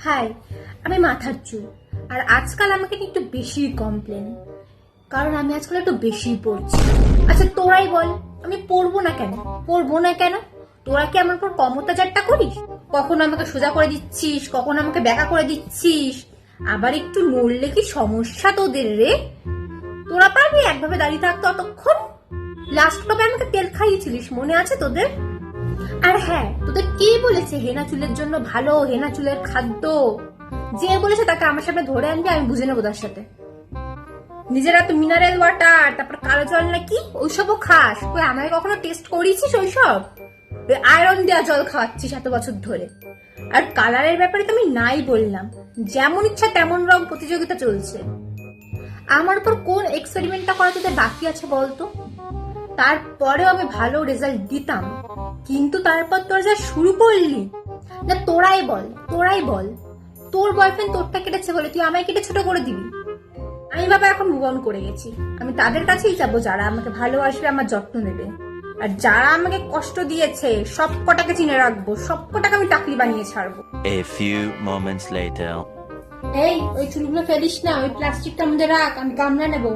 High, আমি মাথার চুল। আর আজকাল আমাকে নিয়ে একটু বেশি কমপ্লেন, কারণ আমি আজকাল একটু বেশি পড়ছি। আচ্ছা তোরাই বল, আমি পড়বো না কেন? পড়বো না কেন? তোরা কি আমার উপর কম অত্যাচারটা করিস? কখনো আমাকে সোজা করে দিচ্ছিস, কখনো আমাকে ব্যাকা করে দিচ্ছিস। আবার একটু নড়লে কি সমস্যা তোদের রে? তোরা পারবি একভাবে দাঁড়িয়ে থাকতে অতক্ষণ? লাস্ট কবে আমাকে তেল খাইয়েছিলিস মনে আছে তোদের? আর হ্যাঁ, তোদের কে বলেছে হেনা চুলের জন্য ভালো, হেনা চুলের খাদ্য? যে বলেছে তাকে আমার সামনে ধরে আনবি, আমি বুঝে নেবো তার সাথে। নিজেরা তো মিনারেল ওয়াটার, তারপর কালো জল নাকি ওইসবও খাস? তুই আমাকে কখনো টেস্ট করিয়েছিস ওইসব? আয়রন দেওয়া জল খাওয়াচ্ছিস এত বছর ধরে। আর কালারের ব্যাপারে তো আমি নাই বললাম, যেমন ইচ্ছা তেমন রং প্রতিযোগিতা চলছে। আমার উপর কোন এক্সপেরিমেন্টটা করা তোদের বাকি আছে বলতো? তারপরেও আমি ভালো রেজাল্ট দিতাম, কিন্তু তারপর তোরা যা শুরু করলি না। তোরাই বল, তোর বয়ফ্রেন্ড তোরটা কেটেছে বলে তুই আমায় কেটে ছোট করে দিবি? আমি বাবা এখন মুভ অন করে গেছি। আমি তাদের কাছেই যাবো যারা আমাকে ভালোবাসবে, আমার যত্ন নেবে। আর যারা আমাকে কষ্ট দিয়েছে সব কটাকে চিনে রাখবো, সব কটাকে আমি টাকলি বানিয়ে ছাড়বো। A few moments later. এই ওই চুলগুলো ফেলিস না, ওই প্লাস্টিকটার মধ্যে রাখ, আমি গামলা নেবো।